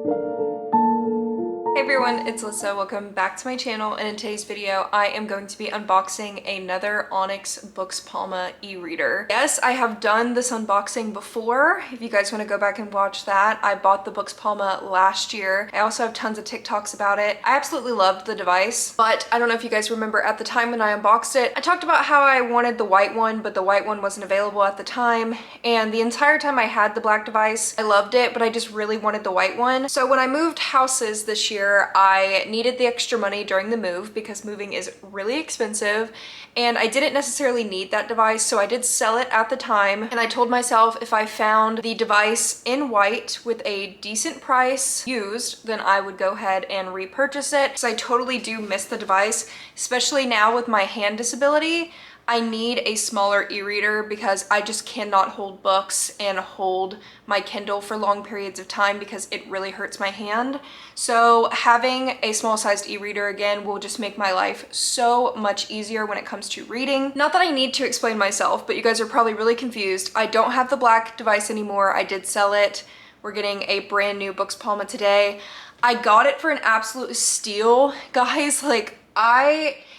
Hey everyone, it's Alyssa. Welcome back to my channel, and in today's video I am going to be unboxing another Onyx boox Palma e-reader. Yes, I have done this unboxing before. If you guys want to go back and watch that, I bought the boox Palma last year. I also have tons of TikToks about it. I absolutely loved the device, but I don't know if you guys remember at the time when I unboxed it, I talked about how I wanted the white one, but the white one wasn't available at the time, and the entire time I had the black device, I loved it, but I just really wanted the white one. So when I moved houses this year, I needed the extra money during the move because moving is really expensive, and I didn't necessarily need that device, so I did sell it at the time, and I told myself if I found the device in white with a decent price used, then I would go ahead and repurchase it, because I totally do miss the device, especially now with my hand disability. I need a smaller e-reader because I just cannot hold books and hold my Kindle for long periods of time because it really hurts my hand. So having a small sized e-reader again will just make my life so much easier when it comes to reading. Not that I need to explain myself, but you guys are probably really confused. I don't have the black device anymore. I did sell it. We're getting a brand new boox Palma today. I got it for an absolute steal, guys.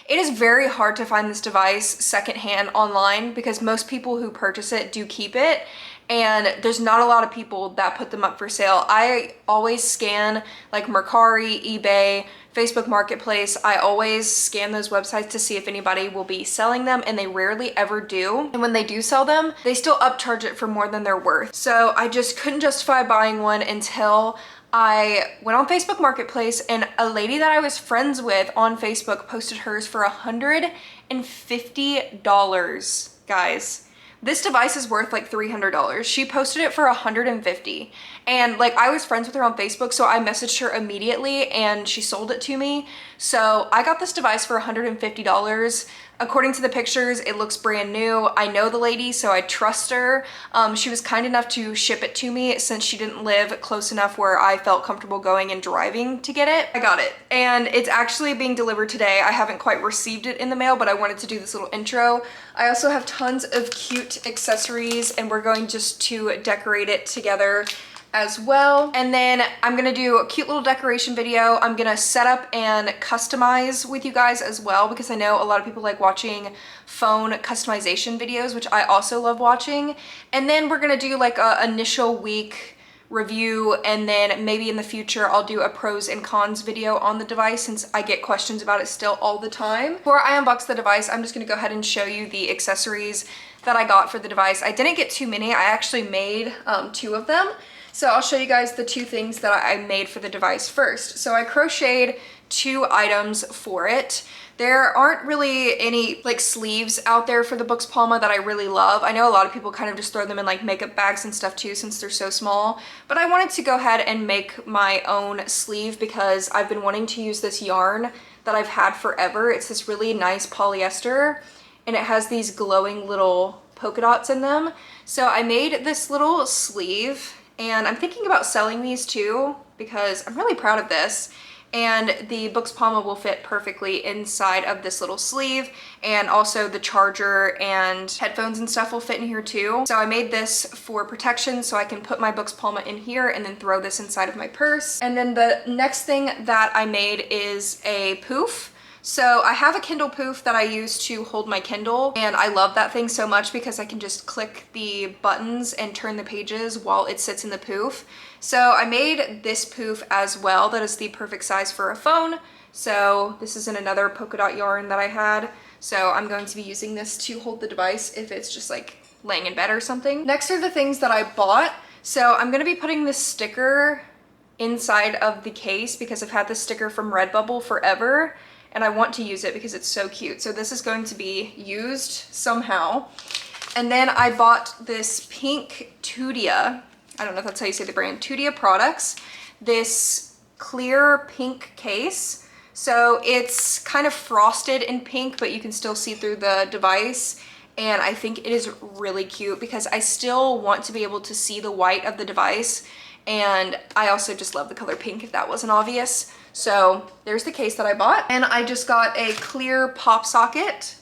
It is very hard to find this device secondhand online because most people who purchase it do keep it, and there's not a lot of people that put them up for sale. I always scan like Mercari, eBay, Facebook Marketplace. I always scan those websites to see if anybody will be selling them, and they rarely ever do. And when they do sell them, they still upcharge it for more than they're worth. So I just couldn't justify buying one until I went on Facebook Marketplace, and a lady that I was friends with on Facebook posted hers for $150, guys. This device is worth like $300. She posted it for $150. And like, I was friends with her on Facebook, so I messaged her immediately and she sold it to me. So I got this device for $150. According to the pictures, it looks brand new. I know the lady, so I trust her. She was kind enough to ship it to me since she didn't live close enough where I felt comfortable going and driving to get it. I got it, and it's actually being delivered today. I haven't quite received it in the mail, but I wanted to do this little intro. I also have tons of cute accessories, and we're going just to decorate it together as well. And then I'm gonna do a cute little decoration video. I'm gonna set up and customize with you guys as well, because I know a lot of people like watching phone customization videos, which I also love watching. And then we're gonna do like a initial week review, and then maybe in the future I'll do a pros and cons video on the device since I get questions about it still all the time. Before I unbox the device, I'm just gonna go ahead and show you the accessories that I got for the device. I didn't get too many. I actually made 2 of them. So I'll show you guys the 2 things that I made for the device first. So I crocheted 2 items for it. There aren't really any like sleeves out there for the boox Palma that I really love. I know a lot of people kind of just throw them in like makeup bags and stuff too since they're so small, but I wanted to go ahead and make my own sleeve because I've been wanting to use this yarn that I've had forever. It's this really nice polyester, and it has these glowing little polka dots in them. So I made this little sleeve, and I'm thinking about selling these too because I'm really proud of this. And the boox Palma will fit perfectly inside of this little sleeve, and also the charger and headphones and stuff will fit in here too. So I made this for protection so I can put my boox Palma in here and then throw this inside of my purse. And then the next thing that I made is a poof. So I have a Kindle poof that I use to hold my Kindle, and I love that thing so much because I can just click the buttons and turn the pages while it sits in the poof. So I made this poof as well that is the perfect size for a phone. So this is in another polka dot yarn that I had. So I'm going to be using this to hold the device if it's just like laying in bed or something. Next are the things that I bought. So I'm gonna be putting this sticker inside of the case because I've had this sticker from Redbubble forever, and I want to use it because it's so cute. So this is going to be used somehow. And then I bought this pink Tudia, I don't know if that's how you say the brand, Tudia products, this clear pink case. So it's kind of frosted in pink, but you can still see through the device. And I think it is really cute because I still want to be able to see the white of the device. And I also just love the color pink, if that wasn't obvious. So there's the case that I bought. And I just got a clear pop socket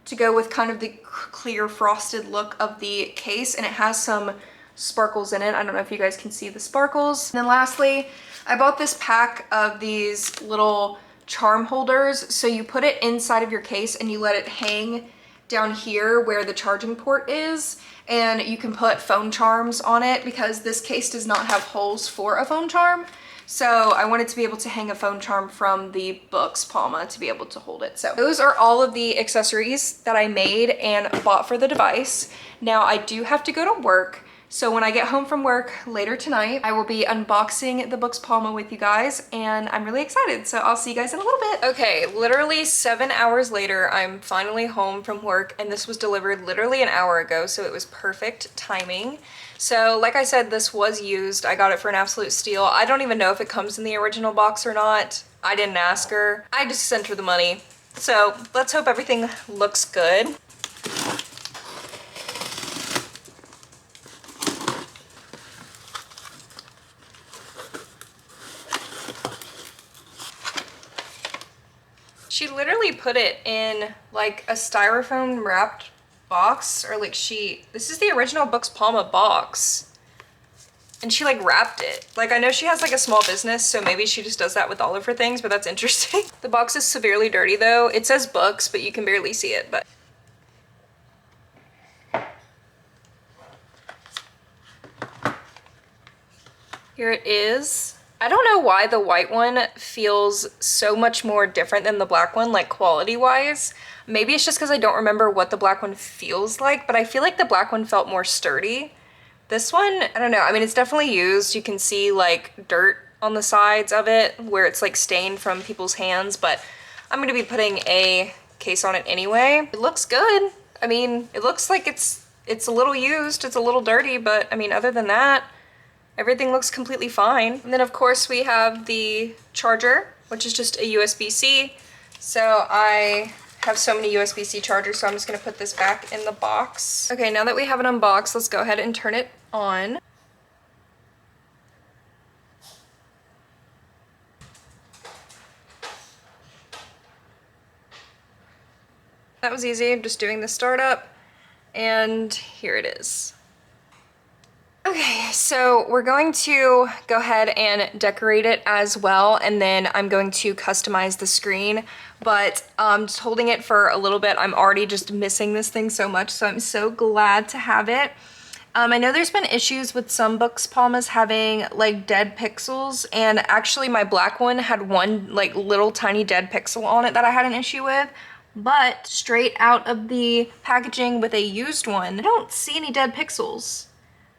to go with kind of the clear frosted look of the case, and it has some sparkles in it. I don't know if you guys can see the sparkles. And then lastly, I bought this pack of these little charm holders. So you put it inside of your case and you let it hang down here where the charging port is, and you can put phone charms on it because this case does not have holes for a phone charm. So I wanted to be able to hang a phone charm from the boox Palma to be able to hold it. So those are all of the accessories that I made and bought for the device. Now I do have to go to work. So when I get home from work later tonight, I will be unboxing the boox Palma with you guys, and I'm really excited. So I'll see you guys in a little bit. Okay, literally 7 hours later, I'm finally home from work, and this was delivered literally an hour ago, so it was perfect timing. So like I said, this was used. I got it for an absolute steal. I don't even know if it comes in the original box or not. I didn't ask her. I just sent her the money. So let's hope everything looks good. She literally put it in like a styrofoam wrapped box or like sheet. This is the original boox Palma box. And she like wrapped it. Like I know she has like a small business, so maybe she just does that with all of her things, but that's interesting. The box is severely dirty though. It says boox, but you can barely see it, but. Here it is. I don't know why the white one feels so much more different than the black one, like quality-wise. Maybe it's just because I don't remember what the black one feels like, but I feel like the black one felt more sturdy. This one, I don't know. I mean, it's definitely used. You can see like dirt on the sides of it where it's like stained from people's hands, but I'm gonna be putting a case on it anyway. It looks good. I mean, it looks like it's a little used. It's a little dirty, but I mean, other than that, everything looks completely fine. And then of course we have the charger, which is just a USB-C. So I have so many USB-C chargers, so I'm just gonna put this back in the box. Okay, now that we have it unboxed, let's go ahead and turn it on. That was easy, just doing the startup, and here it is. Okay, so we're going to go ahead and decorate it as well, and then I'm going to customize the screen, but just holding it for a little bit, I'm already just missing this thing so much, so I'm so glad to have it. I know there's been issues with some boox Palmas having like dead pixels, and actually my black one had one like little tiny dead pixel on it that I had an issue with, but straight out of the packaging with a used one, I don't see any dead pixels.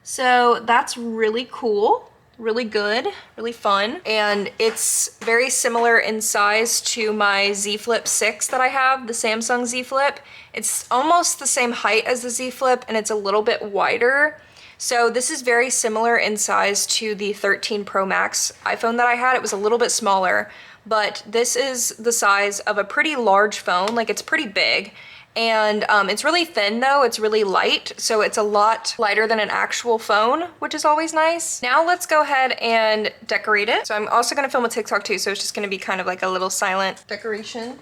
So that's really cool, really good, really fun. And it's very similar in size to my Z Flip 6 that I have, the Samsung Z Flip. It's almost the same height as the Z Flip and it's a little bit wider. So this is very similar in size to the 13 Pro Max iPhone that I had. It was a little bit smaller, but this is the size of a pretty large phone, like it's pretty big. And it's really thin though, it's really light, so it's a lot lighter than an actual phone, which is always nice. Now let's go ahead and decorate it. So I'm also gonna film a TikTok too, so it's just gonna be kind of like a little silent decoration.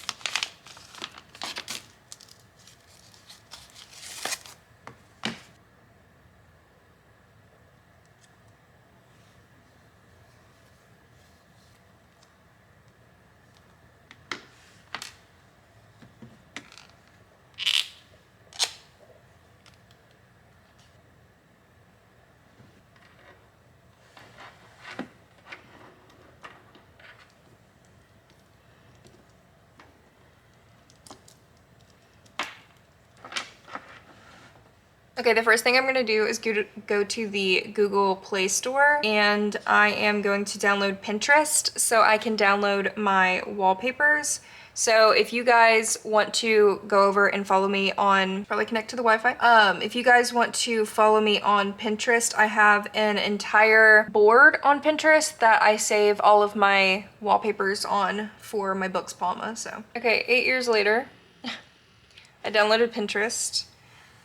Okay, the first thing I'm gonna do is go to the Google Play Store, and I am going to download Pinterest so I can download my wallpapers. So if you guys want to go over and follow me on, probably connect to the Wi-Fi. If you guys want to follow me on Pinterest, I have an entire board on Pinterest that I save all of my wallpapers on for my boox Palma, so. Okay, 8 years later, I downloaded Pinterest.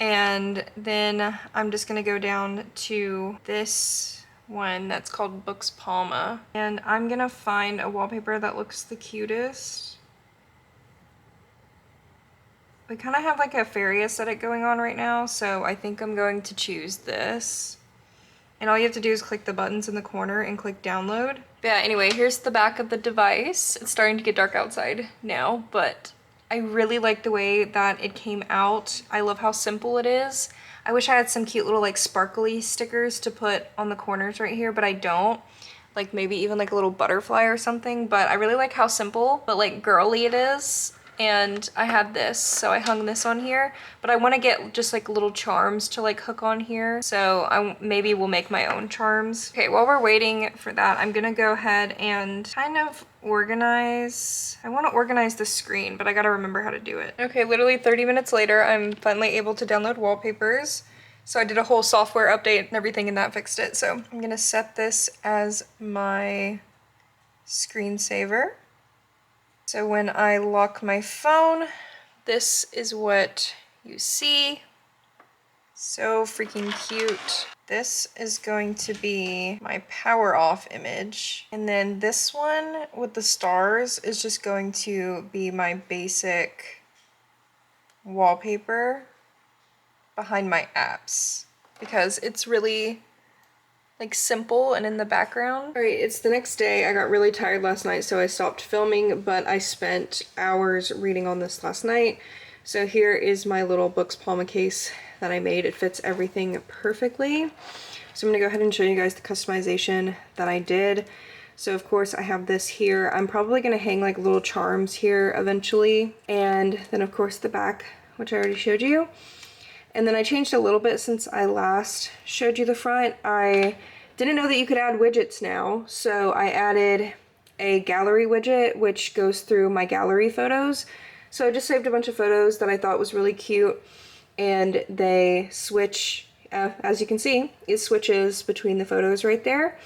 And then I'm just gonna go down to this one that's called boox Palma. And I'm gonna find a wallpaper that looks the cutest. We kind of have like a fairy aesthetic going on right now, so I think I'm going to choose this. And all you have to do is click the buttons in the corner and click download. But yeah, anyway, here's the back of the device. It's starting to get dark outside now, but I really like the way that it came out. I love how simple it is. I wish I had some cute little like sparkly stickers to put on the corners right here, but I don't. Like maybe even like a little butterfly or something, but I really like how simple but like girly it is. And I had this, so I hung this on here, but I want to get just like little charms to like hook on here, so I maybe will make my own charms. Okay, while we're waiting for that, I'm gonna go ahead and kind of organize. I want to organize the screen, but I gotta remember how to do it. Okay, literally 30 minutes later, I'm finally able to download wallpapers. So I did a whole software update and everything, and that fixed it. So I'm gonna set this as my screensaver. So when I lock my phone, this is what you see. So freaking cute. This is going to be my power off image. And then this one with the stars is just going to be my basic wallpaper behind my apps, because it's really like simple and in the background. All right, it's the next day. I got really tired last night, so I stopped filming, but I spent hours reading on this last night. So here is my little boox Palma case that I made. It fits everything perfectly. So I'm gonna go ahead and show you guys the customization that I did. So of course I have this here. I'm probably gonna hang like little charms here eventually. And then of course the back, which I already showed you. And then I changed a little bit since I last showed you the front. I didn't know that you could add widgets now, so I added a gallery widget, which goes through my gallery photos. So I just saved a bunch of photos that I thought was really cute, and they switch, as you can see, it switches between the photos right there.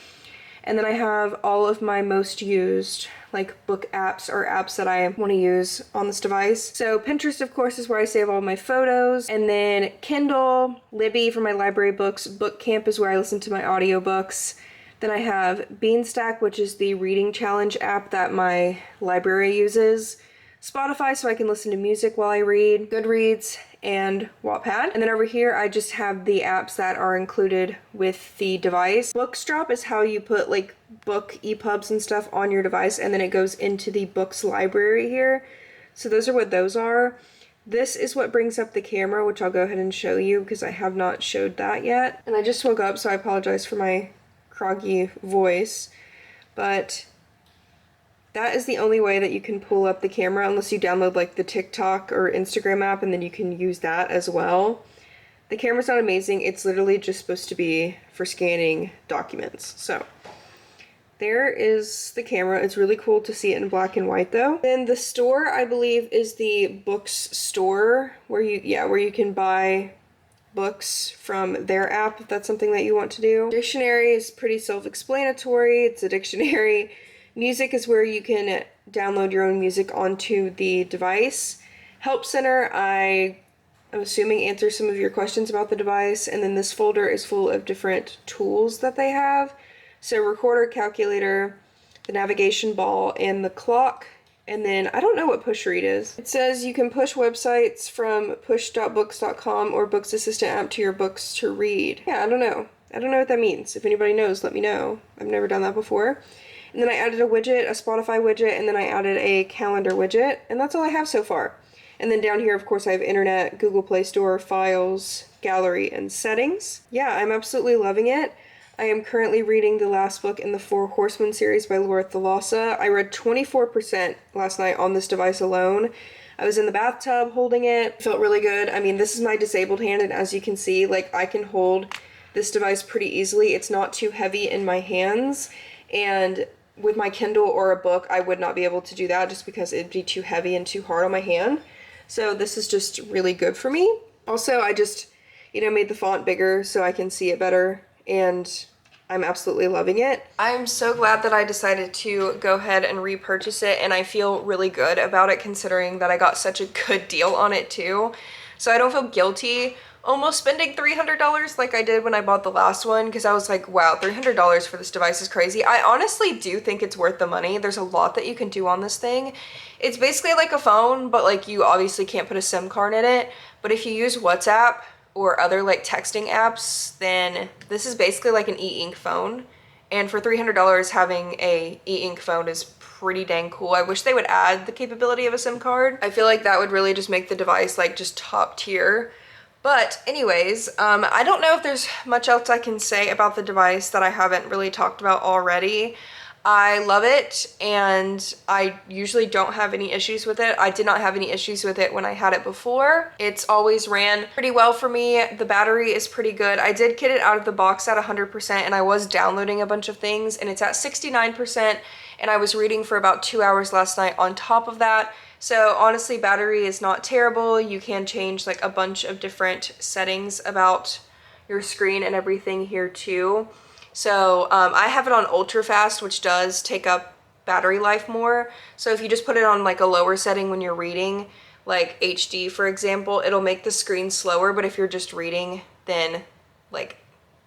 And then I have all of my most used like book apps or apps that I want to use on this device. So Pinterest, of course, is where I save all my photos. And then Kindle, Libby for my library books, Book Camp is where I listen to my audiobooks. Then I have Beanstack, which is the reading challenge app that my library uses. Spotify, so I can listen to music while I read, Goodreads, and Wattpad. And then over here, I just have the apps that are included with the device. Bookstrap is how you put like book EPUBs and stuff on your device, and then it goes into the books library here. So those are what those are. This is what brings up the camera, which I'll go ahead and show you because I have not showed that yet. And I just woke up, so I apologize for my groggy voice, but that is the only way that you can pull up the camera, unless you download like the TikTok or Instagram app, and then you can use that as well. The camera's not amazing. It's literally just supposed to be for scanning documents. So there is the camera. It's really cool to see it in black and white though. Then the store, I believe, is the boox store where you can buy books from their app if that's something that you want to do. Dictionary is pretty self-explanatory. It's a dictionary. Music is where you can download your own music onto the device. Help Center, I'm assuming, answers some of your questions about the device. And then this folder is full of different tools that they have. So recorder, calculator, the navigation ball, and the clock. And then I don't know what push read is. It says you can push websites from push.boox.com or Books Assistant app to your books to read. Yeah, I don't know. I don't know what that means. If anybody knows, let me know. I've never done that before. And then I added a widget, a Spotify widget, and then I added a calendar widget, and that's all I have so far. And then down here, of course, I have internet, Google Play Store, files, gallery, and settings. Yeah, I'm absolutely loving it. I am currently reading the last book in the Four Horsemen series by Laura Thalassa. I read 24% last night on this device alone. I was in the bathtub holding it. Felt really good. I mean, this is my disabled hand, and as you can see, like, I can hold this device pretty easily. It's not too heavy in my hands, and with my Kindle or a book, I would not be able to do that just because it'd be too heavy and too hard on my hand. So this is just really good for me. Also, I just, made the font bigger so I can see it better, and I'm absolutely loving it. I'm so glad that I decided to go ahead and repurchase it, and I feel really good about it considering that I got such a good deal on it too. So I don't feel guilty almost spending $300 like I did when I bought the last one, because I was like, wow, $300 for this device is crazy. I honestly do think it's worth the money. There's a lot that you can do on this thing. It's basically like a phone, but like you obviously can't put a SIM card in it. But if you use WhatsApp or other like texting apps, then this is basically like an e-ink phone. And for $300, having a e-ink phone is pretty dang cool. I wish they would add the capability of a SIM card. I feel like that would really just make the device like just top tier. But anyways, I don't know if there's much else I can say about the device that I haven't really talked about already. I love it, and I usually don't have any issues with it. I did not have any issues with it when I had it before. It's always ran pretty well for me. The battery is pretty good. I did get it out of the box at 100%, and I was downloading a bunch of things, and it's at 69%, and I was reading for about 2 hours last night on top of that. So honestly, battery is not terrible. You can change like a bunch of different settings about your screen and everything here too. So I have it on ultra fast, which does take up battery life more. So if you just put it on like a lower setting when you're reading, like HD for example, it'll make the screen slower. But if you're just reading, then like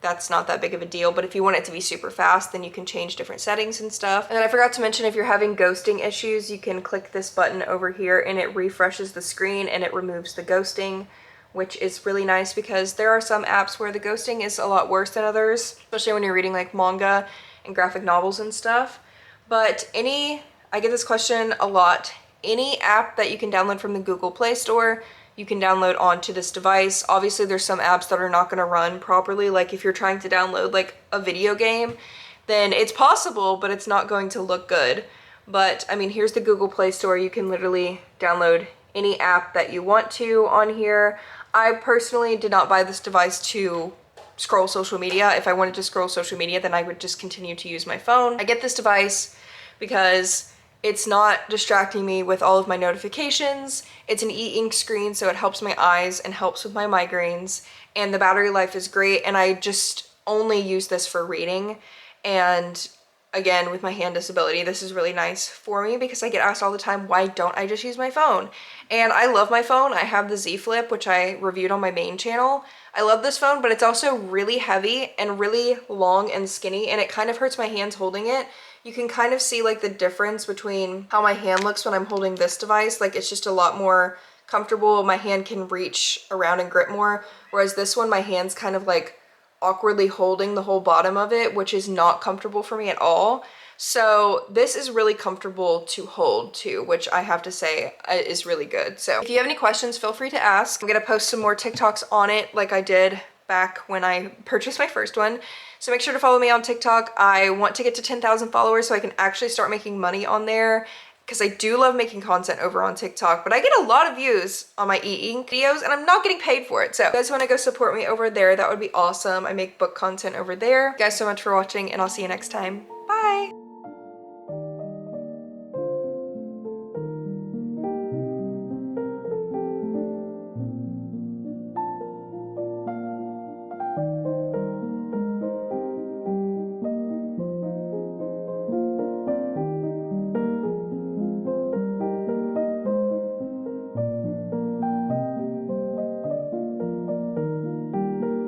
that's not that big of a deal. But if you want it to be super fast, then you can change different settings and stuff. And then I forgot to mention, if you're having ghosting issues, you can click this button over here and it refreshes the screen and it removes the ghosting, which is really nice because there are some apps where the ghosting is a lot worse than others, especially when you're reading like manga and graphic novels and stuff. But I get this question a lot. Any app that you can download from the Google Play Store, you can download onto this device. Obviously there's some apps that are not gonna run properly. Like if you're trying to download like a video game, then it's possible, but it's not going to look good. But I mean, here's the Google Play Store. You can literally download any app that you want to on here. I personally did not buy this device to scroll social media. If I wanted to scroll social media, then I would just continue to use my phone. I get this device because it's not distracting me with all of my notifications. It's an e-ink screen, so it helps my eyes and helps with my migraines. And the battery life is great, and I just only use this for reading. And again, with my hand disability, this is really nice for me because I get asked all the time, why don't I just use my phone? And I love my phone. I have the Z Flip, which I reviewed on my main channel. I love this phone, but it's also really heavy and really long and skinny, and it kind of hurts my hands holding it. You can kind of see like the difference between how my hand looks when I'm holding this device. Like it's just a lot more comfortable. My hand can reach around and grip more, whereas this one, my hand's kind of like awkwardly holding the whole bottom of it, which is not comfortable for me at all. So this is really comfortable to hold too, which I have to say is really good. So if you have any questions, feel free to ask. I'm gonna post some more TikToks on it like I did back when I purchased my first one. So make sure to follow me on TikTok. I want to get to 10,000 followers so I can actually start making money on there, because I do love making content over on TikTok, but I get a lot of views on my e-ink videos and I'm not getting paid for it. So if you guys want to go support me over there, that would be awesome. I make book content over there. Thank you guys so much for watching, and I'll see you next time. Bye!